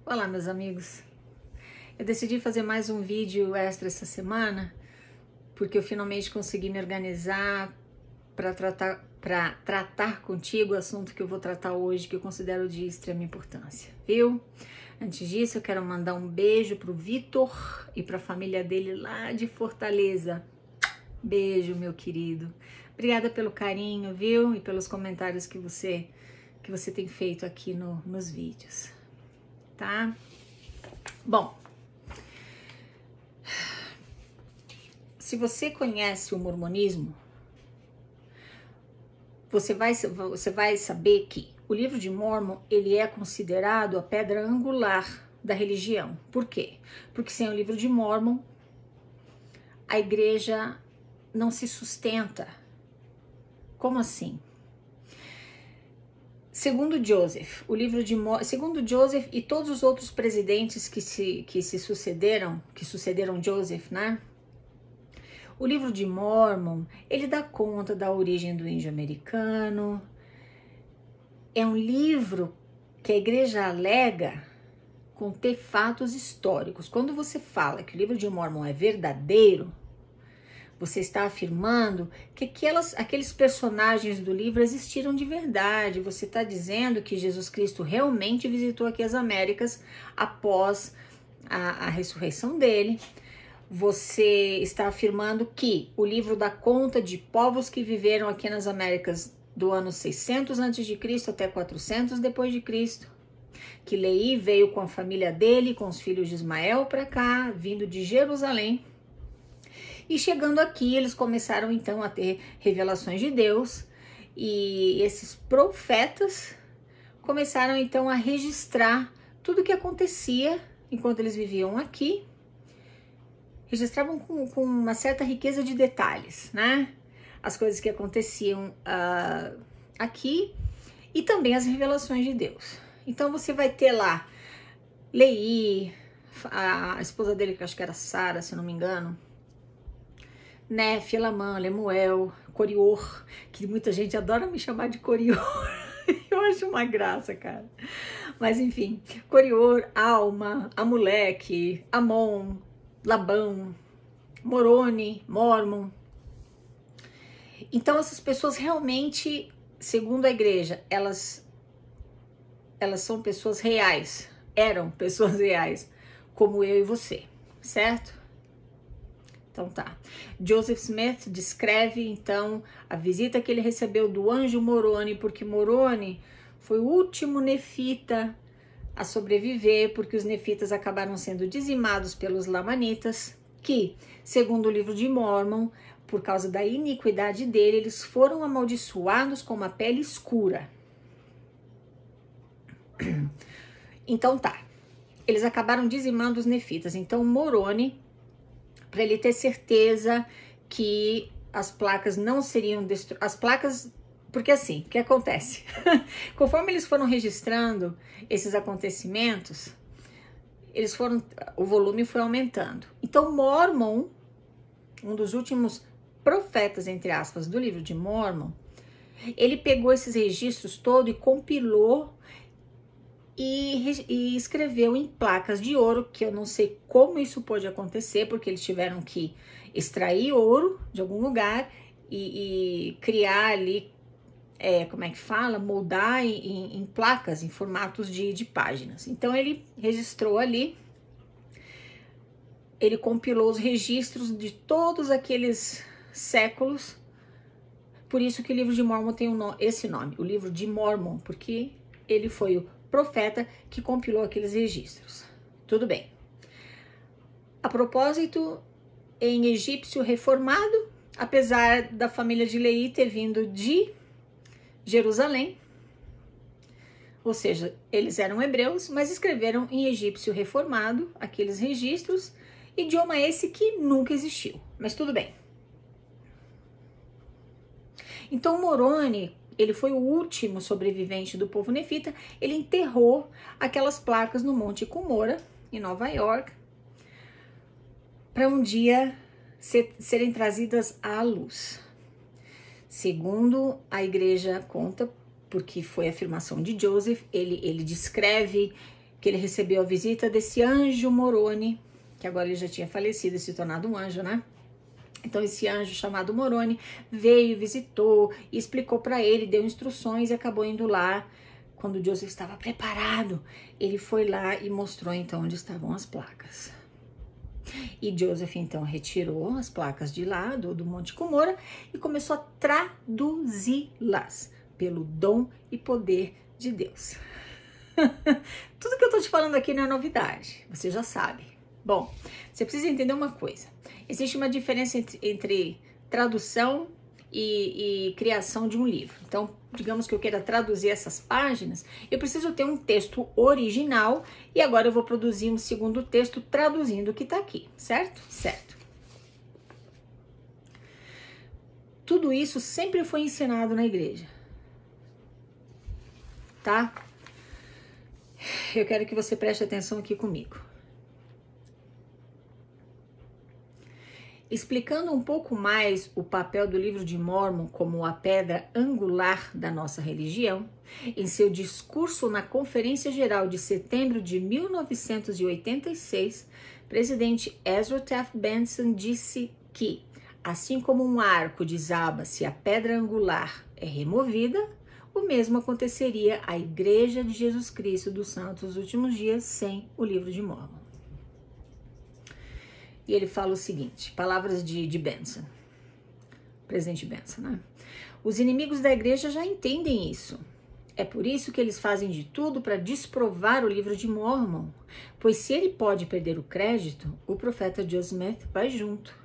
Olá, meus amigos. Eu decidi fazer mais um vídeo extra essa semana porque eu finalmente consegui me organizar para tratar contigo o assunto que eu vou tratar hoje, que eu considero de extrema importância, viu? Antes disso, eu quero mandar um beijo pro Vitor e para a família dele lá de Fortaleza. Beijo, meu querido. Obrigada pelo carinho, viu? E pelos comentários que você tem feito aqui nos vídeos, tá? Bom, se você conhece o mormonismo, você vai saber que o livro de Mórmon, ele é considerado a pedra angular da religião. Por quê? Porque sem o livro de Mórmon, a igreja não se sustenta. Como assim? Segundo Joseph, segundo Joseph e todos os outros presidentes que sucederam Joseph, né? O livro de Mórmon, ele dá conta da origem do índio americano. É um livro que a igreja alega conter fatos históricos. Quando você fala que o livro de Mórmon é verdadeiro, você está afirmando que aqueles personagens do livro existiram de verdade. Você está dizendo que Jesus Cristo realmente visitou aqui as Américas após a ressurreição dele. Você está afirmando que o livro dá conta de povos que viveram aqui nas Américas do ano 600 a.C. até 400 depois de Cristo. Que Leí veio com a família dele, com os filhos de Ismael para cá, vindo de Jerusalém. E chegando aqui, eles começaram então a ter revelações de Deus, e esses profetas começaram então a registrar tudo o que acontecia enquanto eles viviam aqui. Registravam com uma certa riqueza de detalhes, né? As coisas que aconteciam aqui e também as revelações de Deus. Então você vai ter lá Leí, a esposa dele, que eu acho que era Sara, se não me engano, Nefe, Elamã, Lemuel, Corior, que muita gente adora me chamar de Corior. Eu acho uma graça, cara. Mas enfim, Corior, Alma, Amuleque, Amon, Labão, Moroni, Mórmon. Então essas pessoas realmente, segundo a igreja, elas são pessoas reais, eram pessoas reais, como eu e você, certo? Então tá. Joseph Smith descreve então a visita que ele recebeu do anjo Moroni, porque Moroni foi o último nefita a sobreviver, porque os nefitas acabaram sendo dizimados pelos lamanitas, que, segundo o livro de Mórmon, por causa da iniquidade dele, eles foram amaldiçoados com uma pele escura. Então tá. Eles acabaram dizimando os nefitas. Então Moroni, para ele ter certeza que as placas não seriam destruídas. As placas, porque assim, o que acontece? Conforme eles foram registrando esses acontecimentos, o volume foi aumentando. Então Mórmon, um dos últimos profetas, entre aspas, do livro de Mórmon, ele pegou esses registros todos e compilou e escreveu em placas de ouro, que eu não sei como isso pode acontecer, porque eles tiveram que extrair ouro de algum lugar e criar ali, como é que fala? Moldar em placas, em formatos de páginas. Então ele registrou ali, ele compilou os registros de todos aqueles séculos. Por isso que o livro de Mórmon tem esse nome, o livro de Mórmon, porque ele foi o profeta que compilou aqueles registros. Tudo bem. A propósito, em egípcio reformado, apesar da família de Leí ter vindo de Jerusalém, ou seja, eles eram hebreus, mas escreveram em egípcio reformado aqueles registros, idioma esse que nunca existiu, mas tudo bem. Então Moroni, ele foi o último sobrevivente do povo nefita. Ele enterrou aquelas placas no Monte Cumorah, em Nova York, para um dia serem trazidas à luz. Segundo a igreja conta, porque foi a afirmação de Joseph, ele descreve que ele recebeu a visita desse anjo Moroni, que agora ele já tinha falecido e se tornado um anjo, né? Então esse anjo chamado Moroni veio, visitou e explicou para ele, deu instruções e acabou indo lá. Quando Joseph estava preparado, ele foi lá e mostrou então onde estavam as placas. E Joseph então retirou as placas de lá do Monte Cumorah e começou a traduzi-las pelo dom e poder de Deus. Tudo que eu tô te falando aqui não é novidade, você já sabe. Bom, você precisa entender uma coisa. Existe uma diferença entre tradução e criação de um livro. Então, digamos que eu queira traduzir essas páginas, eu preciso ter um texto original e agora eu vou produzir um segundo texto traduzindo o que está aqui, certo? Certo. Tudo isso sempre foi ensinado na igreja, tá? Eu quero que você preste atenção aqui comigo. Explicando um pouco mais o papel do livro de Mórmon como a pedra angular da nossa religião, em seu discurso na Conferência Geral de setembro de 1986, presidente Ezra Taft Benson disse que, assim como um arco desaba se a pedra angular é removida, o mesmo aconteceria à Igreja de Jesus Cristo dos Santos dos Últimos Dias sem o livro de Mórmon. E ele fala o seguinte, palavras de Benson, presidente Benson, né? Os inimigos da igreja já entendem isso. É por isso que eles fazem de tudo para desprovar o livro de Mórmon, pois se ele pode perder o crédito, o profeta Joseph Smith vai junto.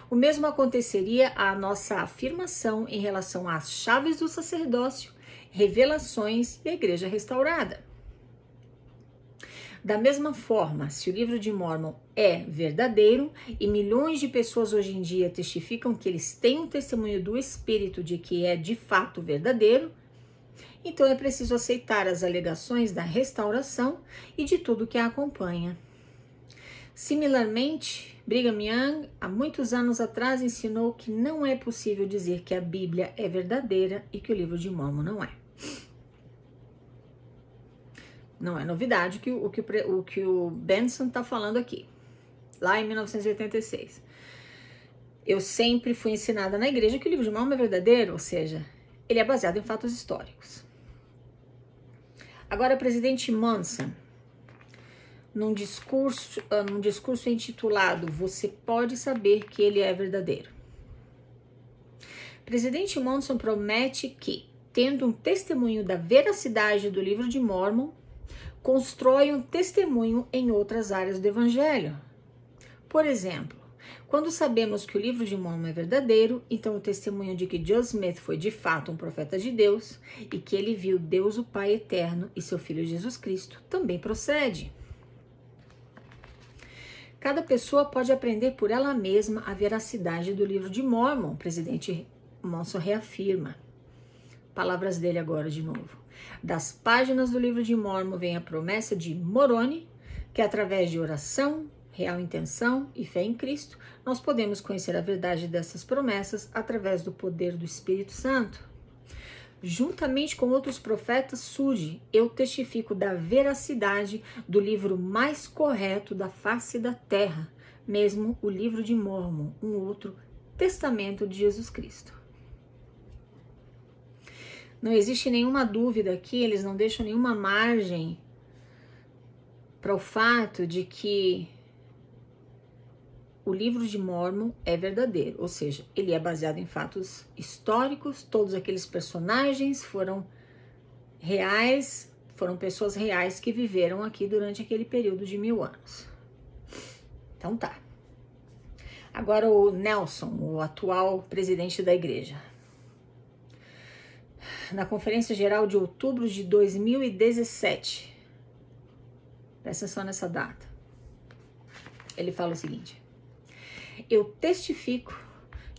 O mesmo aconteceria à nossa afirmação em relação às chaves do sacerdócio, revelações e a igreja restaurada. Da mesma forma, se o livro de Mórmon é verdadeiro e milhões de pessoas hoje em dia testificam que eles têm um testemunho do Espírito de que é de fato verdadeiro, então é preciso aceitar as alegações da restauração e de tudo que a acompanha. Similarmente, Brigham Young, há muitos anos atrás, ensinou que não é possível dizer que a Bíblia é verdadeira e que o livro de Mórmon não é. Não é novidade o que o Benson está falando aqui, lá em 1986. Eu sempre fui ensinada na igreja que o livro de Mórmon é verdadeiro, ou seja, ele é baseado em fatos históricos. Agora, o presidente Monson, num discurso intitulado Você Pode Saber que Ele é Verdadeiro. O presidente Monson promete que, tendo um testemunho da veracidade do livro de Mórmon, constrói um testemunho em outras áreas do evangelho. Por exemplo, quando sabemos que o livro de Mórmon é verdadeiro, então o testemunho de que Joseph Smith foi de fato um profeta de Deus e que ele viu Deus o Pai eterno e seu Filho Jesus Cristo também procede. Cada pessoa pode aprender por ela mesma a veracidade do livro de Mórmon, o presidente Monson reafirma. Palavras dele agora de novo. Das páginas do livro de Mórmon vem a promessa de Moroni, que através de oração, real intenção e fé em Cristo, nós podemos conhecer a verdade dessas promessas através do poder do Espírito Santo. Juntamente com outros profetas surge, eu testifico da veracidade do livro mais correto da face da terra, mesmo o livro de Mórmon, um outro testamento de Jesus Cristo. Não existe nenhuma dúvida aqui, eles não deixam nenhuma margem para o fato de que o livro de Mórmon é verdadeiro, ou seja, ele é baseado em fatos históricos, todos aqueles personagens foram reais, foram pessoas reais que viveram aqui durante aquele período de 1000 anos. Então tá. Agora o Nelson, o atual presidente da igreja. Na Conferência Geral de outubro de 2017, presta atenção nessa data, ele fala o seguinte: eu testifico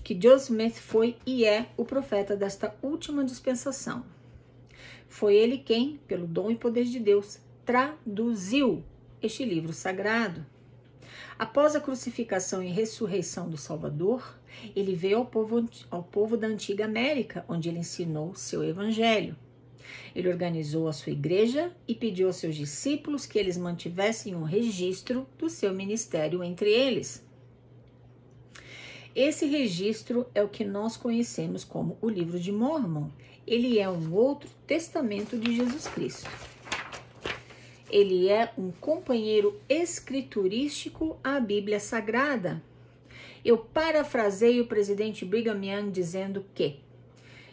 que Joseph Smith foi e é o profeta desta última dispensação. Foi ele quem, pelo dom e poder de Deus, traduziu este livro sagrado. Após a crucificação e ressurreição do Salvador, ele veio ao povo da antiga América, onde ele ensinou seu evangelho. Ele organizou a sua igreja e pediu aos seus discípulos que eles mantivessem um registro do seu ministério entre eles. Esse registro é o que nós conhecemos como o Livro de Mórmon. Ele é um outro testamento de Jesus Cristo. Ele é um companheiro escriturístico à Bíblia Sagrada. Eu parafraseio o presidente Brigham Young dizendo que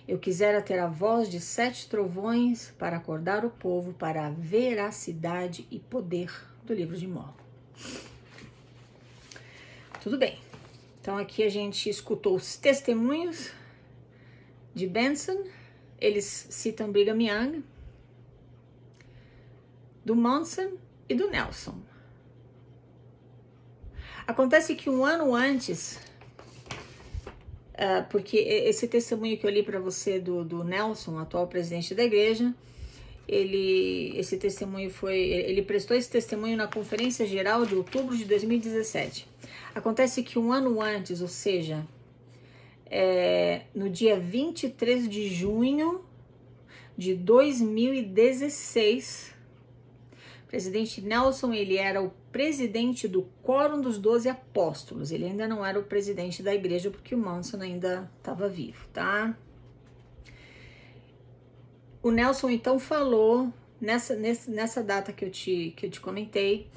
eu quisera ter a voz de 7 trovões para acordar o povo para a veracidade e poder do Livro de Mórmon. Tudo bem. Então aqui a gente escutou os testemunhos de Benson. Eles citam Brigham Young, do Monson e do Nelson. Acontece que um ano antes, porque esse testemunho que eu li para você do Nelson, atual presidente da igreja, ele prestou esse testemunho na Conferência Geral de outubro de 2017. Acontece que um ano antes, ou seja, no dia 23 de junho de 2016, o presidente Nelson, ele era o presidente do Quórum dos 12 Apóstolos. Ele ainda não era o presidente da igreja, porque o Monson ainda estava vivo, tá? O Nelson, então, falou, nessa data que eu te comentei,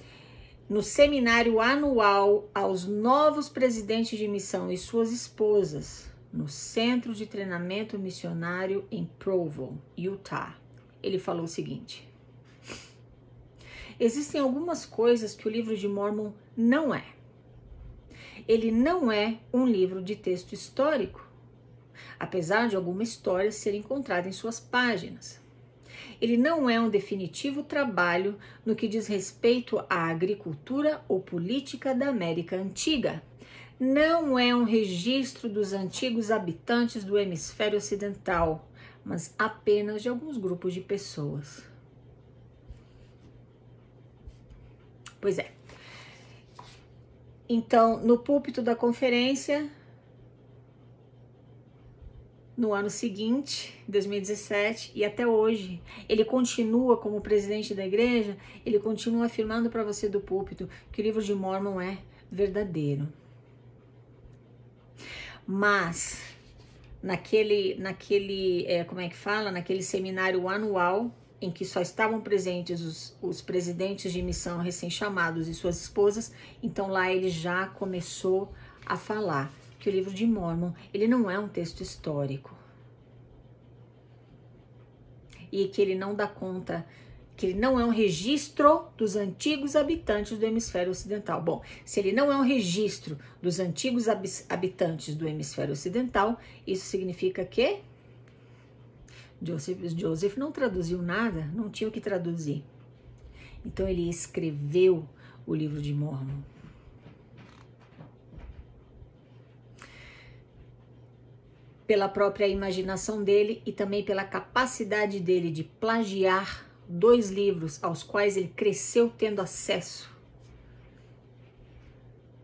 no seminário anual aos novos presidentes de missão e suas esposas, no Centro de Treinamento Missionário em Provo, Utah. Ele falou o seguinte: existem algumas coisas que o Livro de Mórmon não é. Ele não é um livro de texto histórico, apesar de alguma história ser encontrada em suas páginas. Ele não é um definitivo trabalho no que diz respeito à agricultura ou política da América Antiga. Não é um registro dos antigos habitantes do hemisfério ocidental, mas apenas de alguns grupos de pessoas. Pois é. Então, no púlpito da conferência, no ano seguinte, 2017, e até hoje, ele continua como presidente da igreja, ele continua afirmando para você do púlpito que o Livro de Mórmon é verdadeiro. Mas, naquele seminário anual, em que só estavam presentes os presidentes de missão recém-chamados e suas esposas, então lá ele já começou a falar que o Livro de Mórmon, ele não é um texto histórico. E que ele não dá conta, que ele não é um registro dos antigos habitantes do hemisfério ocidental. Bom, se ele não é um registro dos antigos habitantes do hemisfério ocidental, isso significa que Joseph não traduziu nada, não tinha o que traduzir. Então ele escreveu o Livro de Mórmon. Pela própria imaginação dele e também pela capacidade dele de plagiar 2 livros aos quais ele cresceu tendo acesso: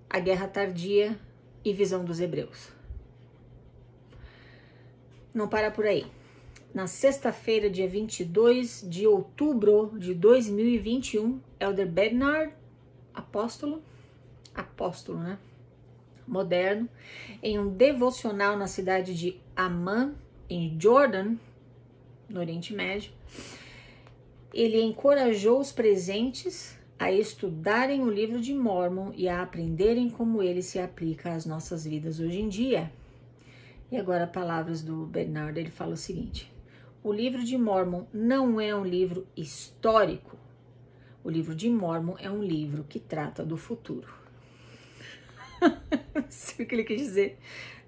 A Guerra Tardia e Visão dos Hebreus. Não para por aí. Na sexta-feira, dia 22 de outubro de 2021, Elder Bernard, apóstolo, né? Moderno, em um devocional na cidade de Amman, em Jordan, no Oriente Médio, ele encorajou os presentes a estudarem o Livro de Mórmon e a aprenderem como ele se aplica às nossas vidas hoje em dia. E agora, palavras do Bernard, ele fala o seguinte: o Livro de Mórmon não é um livro histórico. O Livro de Mórmon é um livro que trata do futuro. Não sei o que ele quis dizer.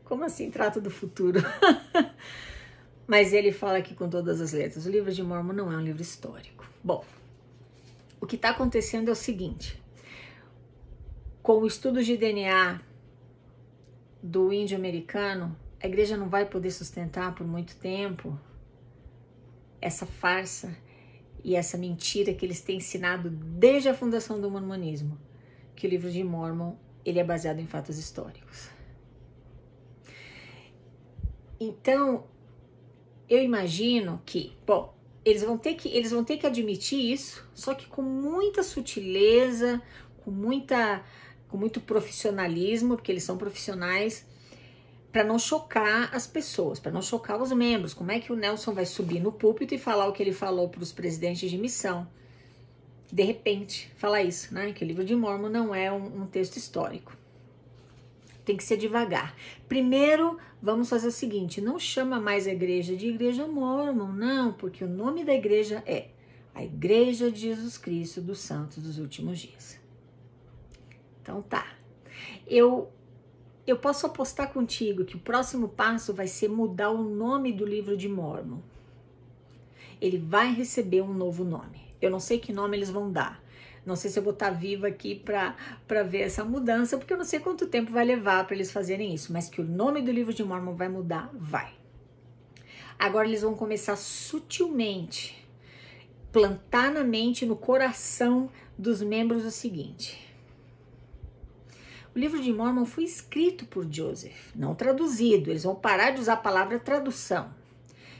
Como assim trata do futuro? Mas ele fala aqui com todas as letras: o Livro de Mórmon não é um livro histórico. Bom, o que está acontecendo é o seguinte: com o estudo de DNA do índio americano, a igreja não vai poder sustentar por muito tempo essa farsa e essa mentira que eles têm ensinado desde a fundação do mormonismo, que o Livro de Mórmon ele é baseado em fatos históricos. Então, eu imagino que, bom, Eles vão ter que admitir isso, só que com muita sutileza, com muito profissionalismo, porque eles são profissionais, para não chocar as pessoas, para não chocar os membros. Como é que o Nelson vai subir no púlpito e falar o que ele falou para os presidentes de missão? De repente, falar isso, né? Que o livro de Mórmon não é um texto histórico. Tem que ser devagar. Primeiro, vamos fazer o seguinte, não chama mais a igreja de igreja Mórmon, não, porque o nome da igreja é a Igreja de Jesus Cristo dos Santos dos Últimos Dias. Então tá. Eu posso apostar contigo que o próximo passo vai ser mudar o nome do livro de Mórmon. Ele vai receber um novo nome. Eu não sei que nome eles vão dar. Não sei se eu vou estar viva aqui para ver essa mudança, porque eu não sei quanto tempo vai levar para eles fazerem isso. Mas que o nome do livro de Mórmon vai mudar, vai. Agora eles vão começar sutilmente, plantar na mente, no coração dos membros o seguinte. O livro de Mórmon foi escrito por Joseph, não traduzido. Eles vão parar de usar a palavra tradução.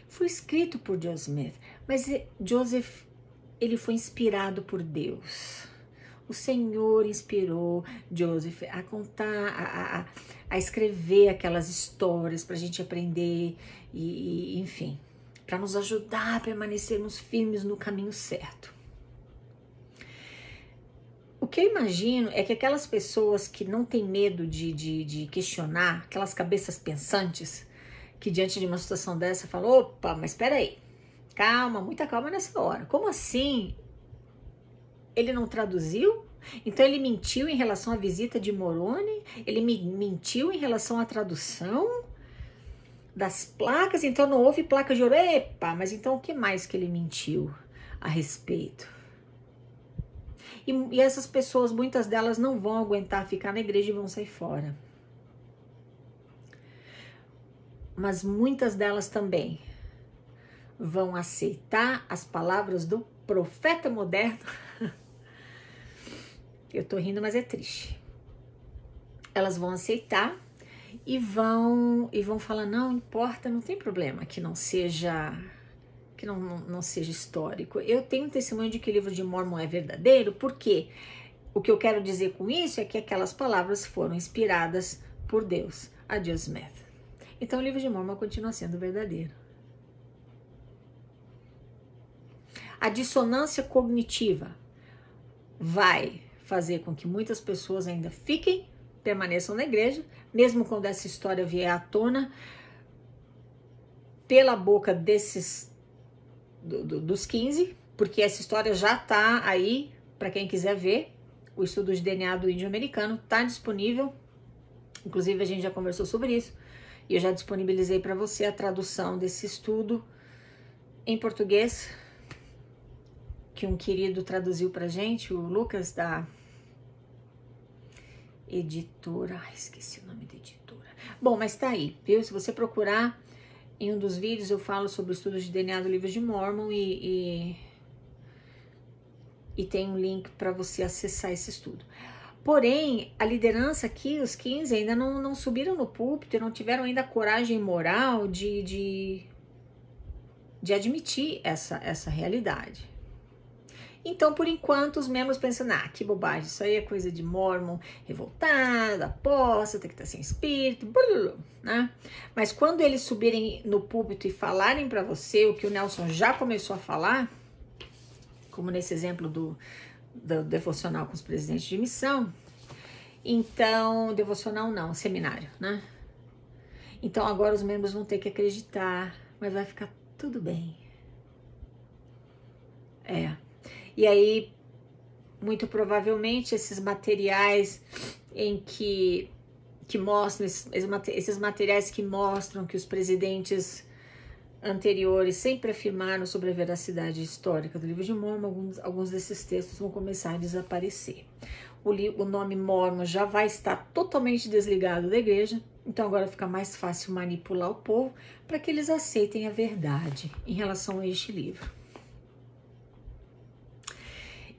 Foi escrito por Joseph Smith, mas Joseph, ele foi inspirado por Deus. O Senhor inspirou Joseph a contar, a escrever aquelas histórias para a gente aprender e enfim, para nos ajudar a permanecermos firmes no caminho certo. O que eu imagino é que aquelas pessoas que não têm medo de questionar, aquelas cabeças pensantes, que diante de uma situação dessa falam, opa, mas espera aí, calma, muita calma nessa hora. Como assim? Ele não traduziu? Então ele mentiu em relação à visita de Moroni? Ele mentiu em relação à tradução das placas? Então não houve placa de ouro? Epa, mas então o que mais que ele mentiu a respeito? E essas pessoas, muitas delas não vão aguentar ficar na igreja e vão sair fora. Mas muitas delas também vão aceitar as palavras do profeta moderno. Eu tô rindo, mas é triste. Elas vão aceitar e vão falar, não importa, não tem problema que não seja histórico. Eu tenho um testemunho de que o livro de Mórmon é verdadeiro, porque o que eu quero dizer com isso é que aquelas palavras foram inspiradas por Deus, a Joseph Smith. Então o livro de Mórmon continua sendo verdadeiro. A dissonância cognitiva vai fazer com que muitas pessoas ainda permaneçam na igreja, mesmo quando essa história vier à tona pela boca dos 15, porque essa história já está aí para quem quiser ver. O estudo de DNA do índio americano está disponível, inclusive a gente já conversou sobre isso, e eu já disponibilizei para você a tradução desse estudo em português, que um querido traduziu para gente, o Lucas, da editora, esqueci o nome da editora. Bom, mas tá aí, viu? Se você procurar, em um dos vídeos eu falo sobre o estudo de DNA do livro de Mórmon e tem um link para você acessar esse estudo. Porém, a liderança aqui, os 15, ainda não subiram no púlpito e não tiveram ainda a coragem moral de admitir essa realidade. Então, por enquanto, os membros pensam, que bobagem, isso aí é coisa de Mórmon revoltado, apóstata, que tá sem espírito, blululu, né? Mas quando eles subirem no púlpito e falarem para você o que o Nelson já começou a falar, como nesse exemplo do devocional com os presidentes de missão, então, devocional não, seminário, né? Então agora os membros vão ter que acreditar, mas vai ficar tudo bem. E aí, muito provavelmente, esses materiais que mostram, esses materiais que mostram que os presidentes anteriores sempre afirmaram sobre a veracidade histórica do livro de Mórmon, alguns desses textos vão começar a desaparecer. O nome Mórmon já vai estar totalmente desligado da igreja, então agora fica mais fácil manipular o povo para que eles aceitem a verdade em relação a este livro.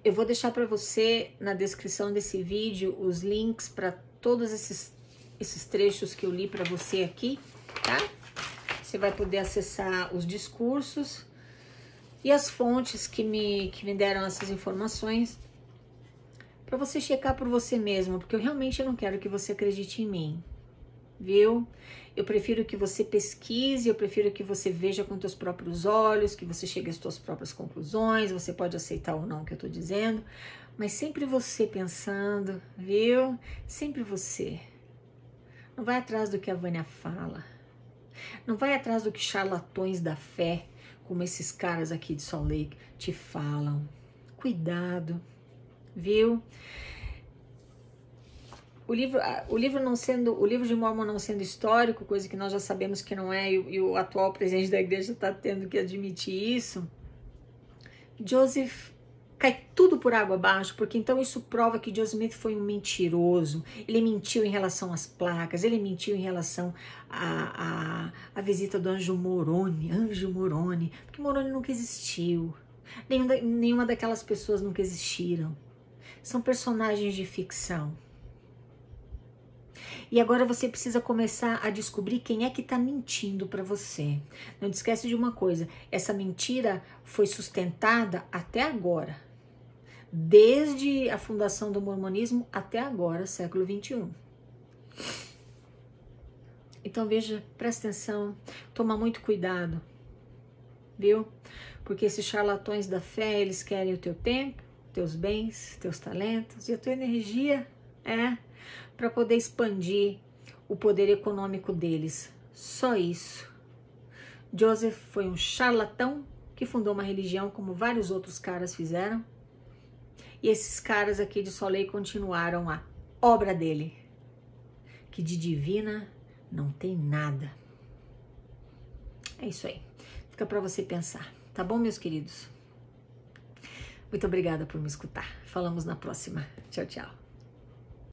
Eu vou deixar para você na descrição desse vídeo os links para todos esses trechos que eu li para você aqui, tá? Você vai poder acessar os discursos e as fontes que me deram essas informações, para você checar por você mesmo, porque eu realmente não quero que você acredite em mim, viu? Eu prefiro que você pesquise, eu prefiro que você veja com seus próprios olhos, que você chegue às suas próprias conclusões, você pode aceitar ou não o que eu tô dizendo, mas sempre você pensando, viu? Sempre você. Não vai atrás do que a Vânia fala, não vai atrás do que charlatões da fé, como esses caras aqui de Salt Lake, te falam. Cuidado, viu? O livro de Mórmon não sendo histórico, coisa que nós já sabemos que não é, e o atual presidente da igreja está tendo que admitir isso, Joseph cai tudo por água abaixo, porque então isso prova que Joseph Smith foi um mentiroso. Ele mentiu em relação às placas, ele mentiu em relação à visita do Anjo Moroni, porque Moroni nunca existiu. Nenhuma daquelas pessoas nunca existiram. São personagens de ficção. E agora você precisa começar a descobrir quem é que está mentindo para você. Não te esquece de uma coisa, essa mentira foi sustentada até agora, desde a fundação do mormonismo até agora, século 21. Então veja, presta atenção, toma muito cuidado, viu? Porque esses charlatões da fé, eles querem o teu tempo, teus bens, teus talentos e a tua energia, para poder expandir o poder econômico deles. Só isso. Joseph foi um charlatão que fundou uma religião como vários outros caras fizeram. E esses caras aqui de Salt Lake continuaram a obra dele, que de divina não tem nada. É isso aí. Fica para você pensar. Tá bom, meus queridos? Muito obrigada por me escutar. Falamos na próxima. Tchau, tchau.